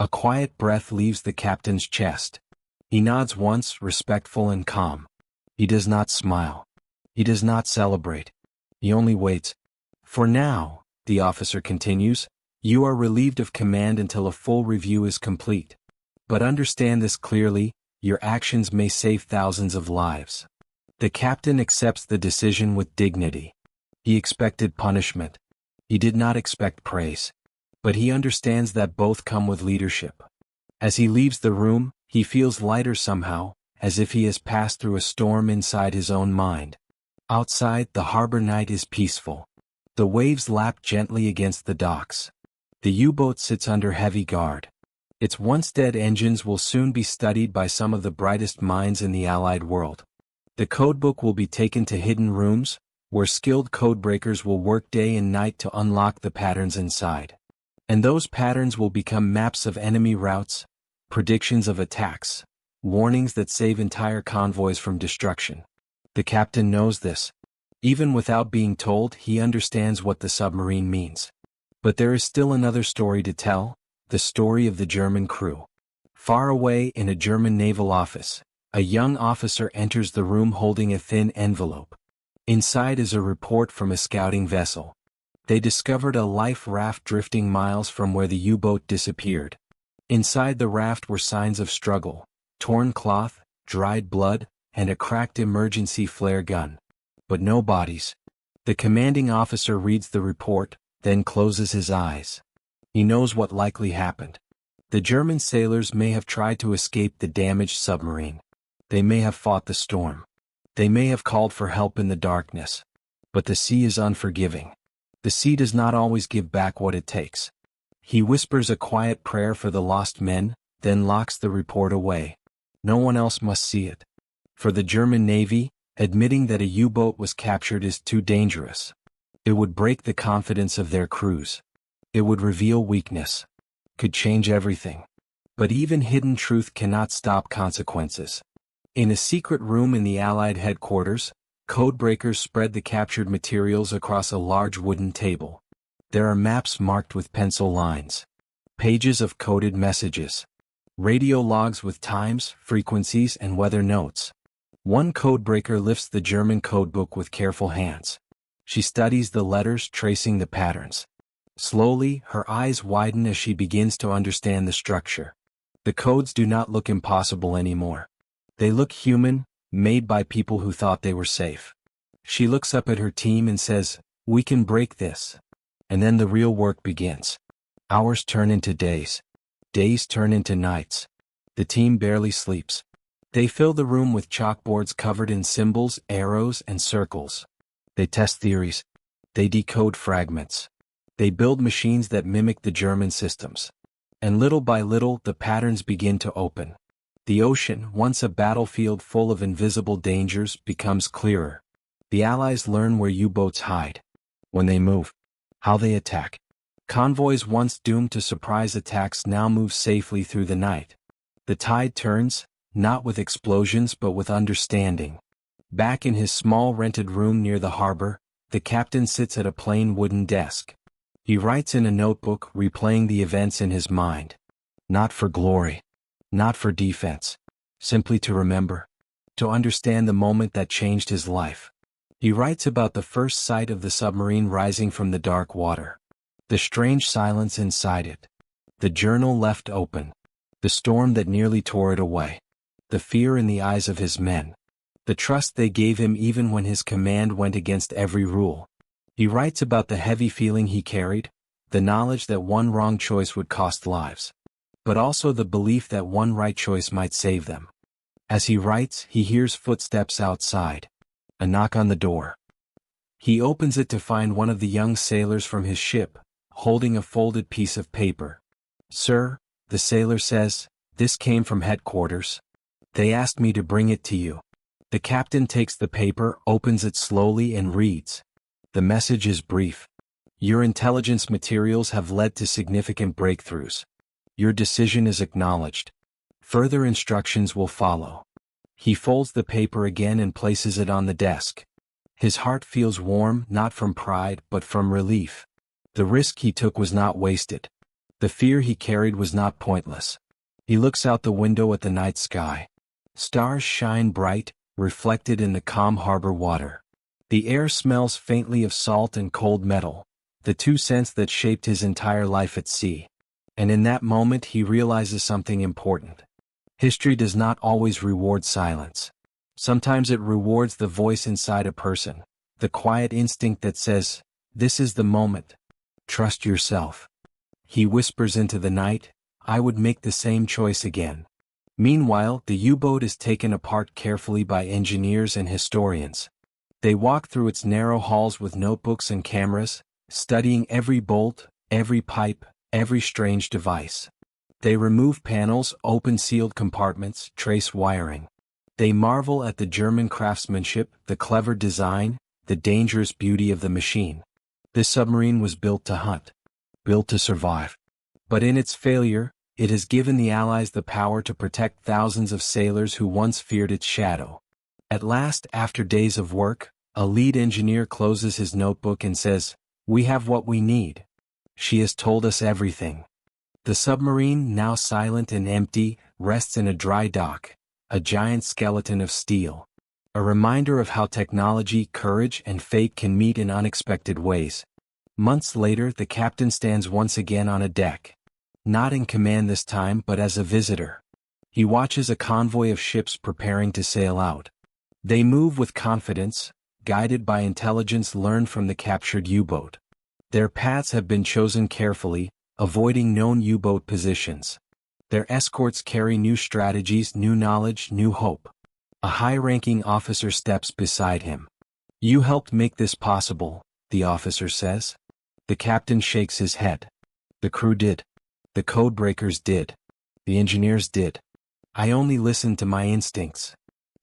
A quiet breath leaves the captain's chest. He nods once, respectful and calm. He does not smile. He does not celebrate. He only waits. "For now," the officer continues, "you are relieved of command until a full review is complete. But understand this clearly, your actions may save thousands of lives." The captain accepts the decision with dignity. He expected punishment. He did not expect praise. But he understands that both come with leadership. As he leaves the room, he feels lighter somehow, as if he has passed through a storm inside his own mind. Outside, the harbor night is peaceful. The waves lap gently against the docks. The U-boat sits under heavy guard. Its once dead engines will soon be studied by some of the brightest minds in the Allied world. The codebook will be taken to hidden rooms, where skilled codebreakers will work day and night to unlock the patterns inside. And those patterns will become maps of enemy routes, predictions of attacks, warnings that save entire convoys from destruction. The captain knows this. Even without being told, he understands what the submarine means. But there is still another story to tell, the story of the German crew. Far away in a German naval office, a young officer enters the room holding a thin envelope. Inside is a report from a scouting vessel. They discovered a life raft drifting miles from where the U-boat disappeared. Inside the raft were signs of struggle, torn cloth, dried blood, and a cracked emergency flare gun. But no bodies. The commanding officer reads the report, then closes his eyes. He knows what likely happened. The German sailors may have tried to escape the damaged submarine. They may have fought the storm. They may have called for help in the darkness. But the sea is unforgiving. The sea does not always give back what it takes. He whispers a quiet prayer for the lost men, then locks the report away. No one else must see it. For the German Navy, admitting that a U-boat was captured is too dangerous. It would break the confidence of their crews. It would reveal weakness. Could change everything. But even hidden truth cannot stop consequences. In a secret room in the Allied headquarters, codebreakers spread the captured materials across a large wooden table. There are maps marked with pencil lines. Pages of coded messages. Radio logs with times, frequencies, and weather notes. One codebreaker lifts the German codebook with careful hands. She studies the letters, tracing the patterns. Slowly, her eyes widen as she begins to understand the structure. The codes do not look impossible anymore. They look human, made by people who thought they were safe. She looks up at her team and says, "We can break this." And then the real work begins. Hours turn into days. Days turn into nights. The team barely sleeps. They fill the room with chalkboards covered in symbols, arrows, and circles. They test theories. They decode fragments. They build machines that mimic the German systems. And little by little, the patterns begin to open. The ocean, once a battlefield full of invisible dangers, becomes clearer. The Allies learn where U-boats hide, when they move, how they attack. Convoys once doomed to surprise attacks now move safely through the night. The tide turns, not with explosions but with understanding. Back in his small rented room near the harbor, the captain sits at a plain wooden desk. He writes in a notebook, replaying the events in his mind. Not for glory. Not for defense. Simply to remember. To understand the moment that changed his life. He writes about the first sight of the submarine rising from the dark water. The strange silence inside it. The journal left open. The storm that nearly tore it away. The fear in the eyes of his men. The trust they gave him even when his command went against every rule. He writes about the heavy feeling he carried, the knowledge that one wrong choice would cost lives. But also the belief that one right choice might save them. As he writes, he hears footsteps outside. A knock on the door. He opens it to find one of the young sailors from his ship, holding a folded piece of paper. "Sir," the sailor says, "this came from headquarters. They asked me to bring it to you." The captain takes the paper, opens it slowly and reads. The message is brief. "Your intelligence materials have led to significant breakthroughs. Your decision is acknowledged. Further instructions will follow." He folds the paper again and places it on the desk. His heart feels warm, not from pride, but from relief. The risk he took was not wasted. The fear he carried was not pointless. He looks out the window at the night sky. Stars shine bright, reflected in the calm harbor water. The air smells faintly of salt and cold metal, the two scents that shaped his entire life at sea. And in that moment he realizes something important. History does not always reward silence. Sometimes it rewards the voice inside a person, the quiet instinct that says, "This is the moment." Trust yourself. He whispers into the night, I would make the same choice again. Meanwhile, the U-boat is taken apart carefully by engineers and historians. They walk through its narrow halls with notebooks and cameras, studying every bolt, every pipe, every strange device. They remove panels, open sealed compartments, trace wiring. They marvel at the German craftsmanship, the clever design, the dangerous beauty of the machine. This submarine was built to hunt, built to survive. But in its failure, it has given the Allies the power to protect thousands of sailors who once feared its shadow. At last, after days of work, a lead engineer closes his notebook and says, "We have what we need. She has told us everything." The submarine, now silent and empty, rests in a dry dock, a giant skeleton of steel. A reminder of how technology, courage, and fate can meet in unexpected ways. Months later, the captain stands once again on a deck. Not in command this time, but as a visitor. He watches a convoy of ships preparing to sail out. They move with confidence, guided by intelligence learned from the captured U-boat. Their paths have been chosen carefully, avoiding known U-boat positions. Their escorts carry new strategies, new knowledge, new hope. A high-ranking officer steps beside him. "You helped make this possible," the officer says. The captain shakes his head. "The crew did. The codebreakers did. The engineers did. I only listened to my instincts."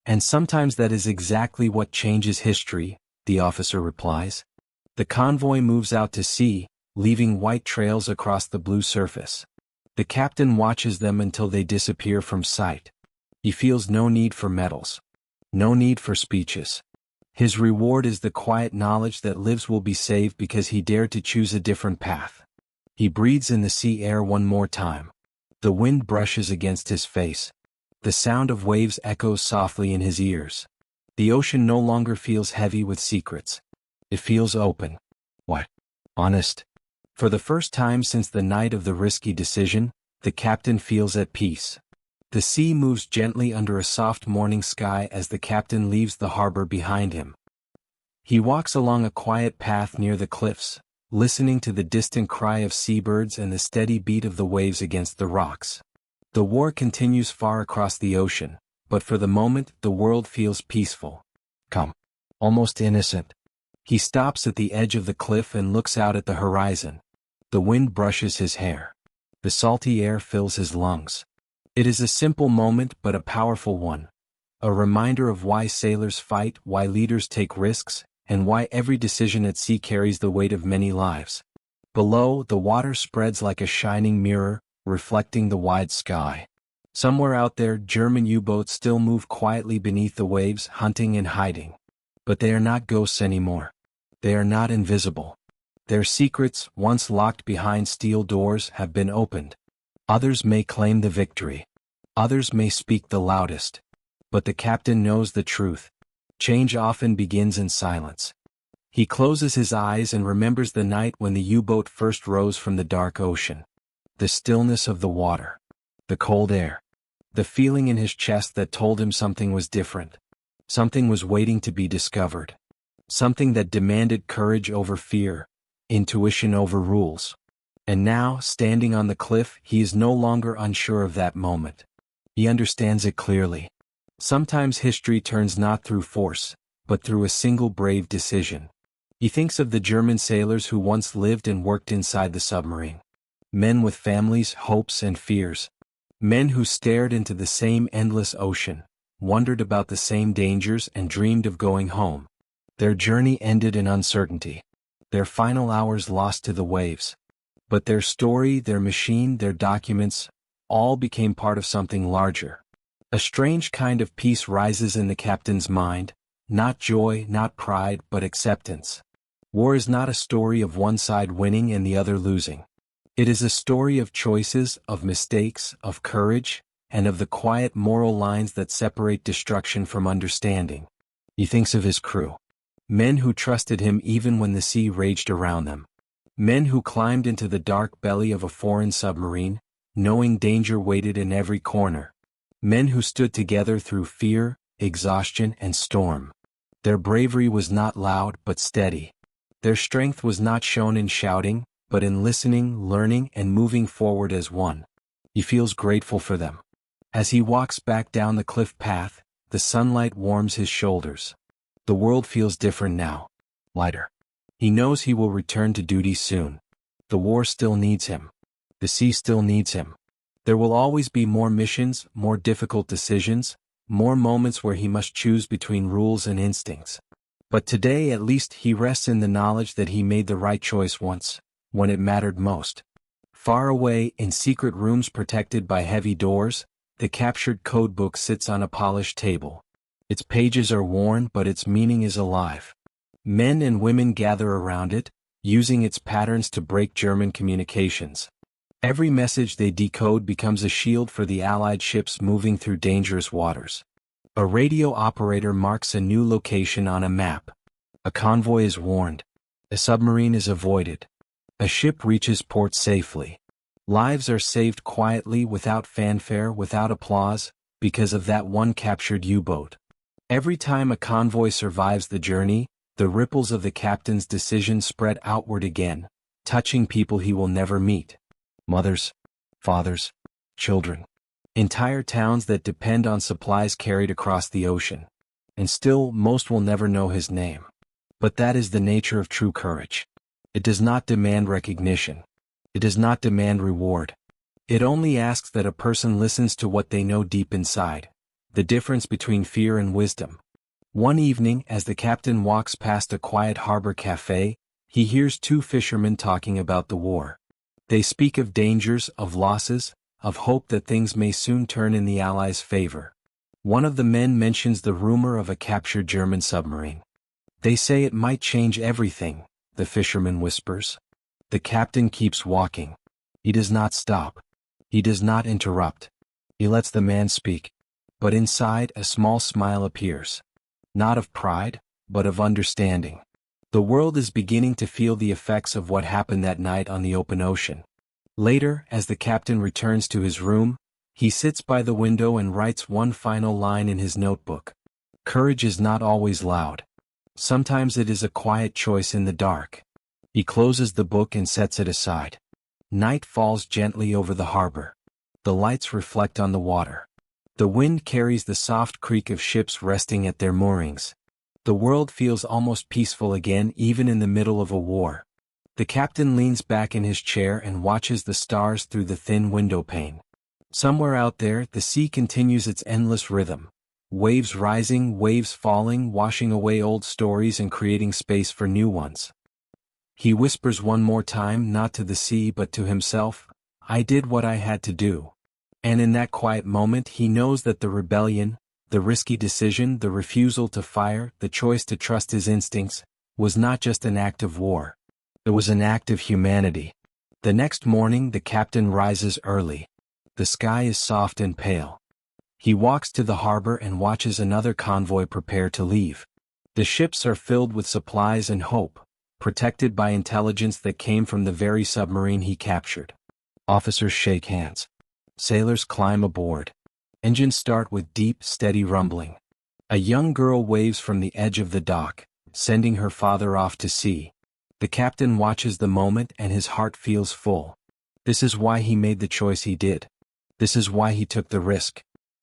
"And sometimes that is exactly what changes history," the officer replies. The convoy moves out to sea, leaving white trails across the blue surface. The captain watches them until they disappear from sight. He feels no need for medals. No need for speeches. His reward is the quiet knowledge that lives will be saved because he dared to choose a different path. He breathes in the sea air one more time. The wind brushes against his face. The sound of waves echoes softly in his ears. The ocean no longer feels heavy with secrets. It feels open. What? Honest. For the first time since the night of the risky decision, the captain feels at peace. The sea moves gently under a soft morning sky as the captain leaves the harbor behind him. He walks along a quiet path near the cliffs, listening to the distant cry of seabirds and the steady beat of the waves against the rocks. The war continues far across the ocean, but for the moment the world feels peaceful. Calm. Almost innocent. He stops at the edge of the cliff and looks out at the horizon. The wind brushes his hair. The salty air fills his lungs. It is a simple moment but a powerful one. A reminder of why sailors fight, why leaders take risks, and why every decision at sea carries the weight of many lives. Below, the water spreads like a shining mirror, reflecting the wide sky. Somewhere out there, German U-boats still move quietly beneath the waves, hunting and hiding. But they are not ghosts anymore. They are not invisible. Their secrets, once locked behind steel doors, have been opened. Others may claim the victory. Others may speak the loudest. But the captain knows the truth. Change often begins in silence. He closes his eyes and remembers the night when the U-boat first rose from the dark ocean. The stillness of the water. The cold air. The feeling in his chest that told him something was different. Something was waiting to be discovered. Something that demanded courage over fear, intuition over rules. And now, standing on the cliff, he is no longer unsure of that moment. He understands it clearly. Sometimes history turns not through force, but through a single brave decision. He thinks of the German sailors who once lived and worked inside the submarine. Men with families, hopes, and fears. Men who stared into the same endless ocean, wondered about the same dangers, and dreamed of going home. Their journey ended in uncertainty. Their final hours lost to the waves. But their story, their machine, their documents, all became part of something larger. A strange kind of peace rises in the captain's mind, not joy, not pride, but acceptance. War is not a story of one side winning and the other losing. It is a story of choices, of mistakes, of courage, and of the quiet moral lines that separate destruction from understanding. He thinks of his crew. Men who trusted him even when the sea raged around them. Men who climbed into the dark belly of a foreign submarine, knowing danger waited in every corner. Men who stood together through fear, exhaustion, and storm. Their bravery was not loud but steady. Their strength was not shown in shouting, but in listening, learning, and moving forward as one. He feels grateful for them. As he walks back down the cliff path, the sunlight warms his shoulders. The world feels different now. Lighter. He knows he will return to duty soon. The war still needs him. The sea still needs him. There will always be more missions, more difficult decisions, more moments where he must choose between rules and instincts. But today at least he rests in the knowledge that he made the right choice once, when it mattered most. Far away, in secret rooms protected by heavy doors, the captured codebook sits on a polished table. Its pages are worn, but its meaning is alive. Men and women gather around it, using its patterns to break German communications. Every message they decode becomes a shield for the Allied ships moving through dangerous waters. A radio operator marks a new location on a map. A convoy is warned. A submarine is avoided. A ship reaches port safely. Lives are saved quietly, without fanfare, without applause, because of that one captured U-boat. Every time a convoy survives the journey, the ripples of the captain's decision spread outward again, touching people he will never meet. Mothers, fathers, children. Entire towns that depend on supplies carried across the ocean. And still, most will never know his name. But that is the nature of true courage. It does not demand recognition. It does not demand reward. It only asks that a person listens to what they know deep inside, the difference between fear and wisdom. One evening, as the captain walks past a quiet harbor cafe, he hears two fishermen talking about the war. They speak of dangers, of losses, of hope that things may soon turn in the Allies' favor. One of the men mentions the rumor of a captured German submarine. They say it might change everything, the fisherman whispers. The captain keeps walking. He does not stop. He does not interrupt. He lets the man speak. But inside, a small smile appears. Not of pride, but of understanding. The world is beginning to feel the effects of what happened that night on the open ocean. Later, as the captain returns to his room, he sits by the window and writes one final line in his notebook. Courage is not always loud. Sometimes it is a quiet choice in the dark. He closes the book and sets it aside. Night falls gently over the harbor. The lights reflect on the water. The wind carries the soft creak of ships resting at their moorings. The world feels almost peaceful again, even in the middle of a war. The captain leans back in his chair and watches the stars through the thin window pane. Somewhere out there, the sea continues its endless rhythm. Waves rising, waves falling, washing away old stories and creating space for new ones. He whispers one more time, not to the sea but to himself, I did what I had to do. And in that quiet moment he knows that the rebellion, the risky decision, the refusal to fire, the choice to trust his instincts, was not just an act of war. It was an act of humanity. The next morning the captain rises early. The sky is soft and pale. He walks to the harbor and watches another convoy prepare to leave. The ships are filled with supplies and hope, protected by intelligence that came from the very submarine he captured. Officers shake hands. Sailors climb aboard. Engines start with deep, steady rumbling. A young girl waves from the edge of the dock, sending her father off to sea. The captain watches the moment and his heart feels full. This is why he made the choice he did. This is why he took the risk.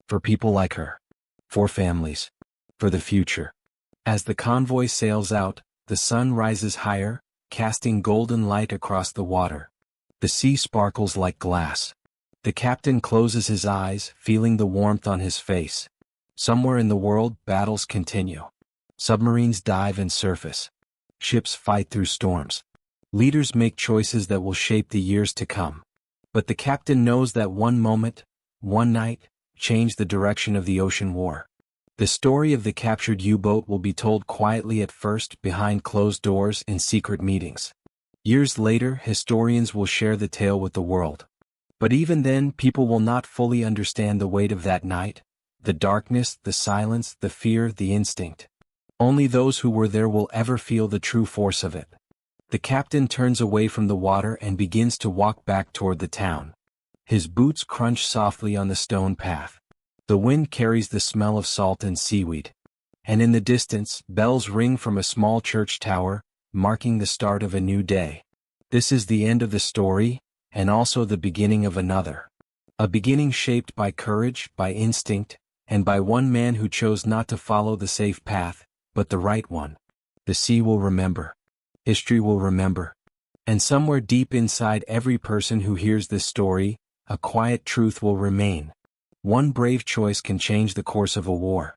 For people like her. For families. For the future. As the convoy sails out, the sun rises higher, casting golden light across the water. The sea sparkles like glass. The captain closes his eyes, feeling the warmth on his face. Somewhere in the world, battles continue. Submarines dive and surface. Ships fight through storms. Leaders make choices that will shape the years to come. But the captain knows that one moment, one night, changed the direction of the ocean war. The story of the captured U-boat will be told quietly at first, behind closed doors in secret meetings. Years later, historians will share the tale with the world. But even then, people will not fully understand the weight of that night, the darkness, the silence, the fear, the instinct. Only those who were there will ever feel the true force of it. The captain turns away from the water and begins to walk back toward the town. His boots crunch softly on the stone path. The wind carries the smell of salt and seaweed. And in the distance, bells ring from a small church tower, marking the start of a new day. This is the end of the story, and also the beginning of another. A beginning shaped by courage, by instinct, and by one man who chose not to follow the safe path, but the right one. The sea will remember. History will remember. And somewhere deep inside every person who hears this story, a quiet truth will remain. One brave choice can change the course of a war.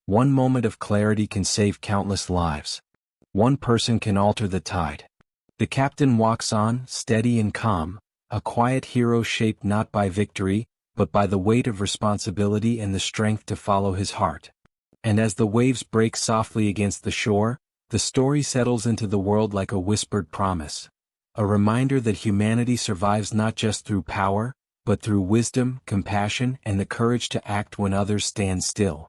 One moment of clarity can save countless lives. One person can alter the tide. The captain walks on, steady and calm, a quiet hero shaped not by victory, but by the weight of responsibility and the strength to follow his heart. And as the waves break softly against the shore, the story settles into the world like a whispered promise. A reminder that humanity survives not just through power, but through wisdom, compassion, and the courage to act when others stand still.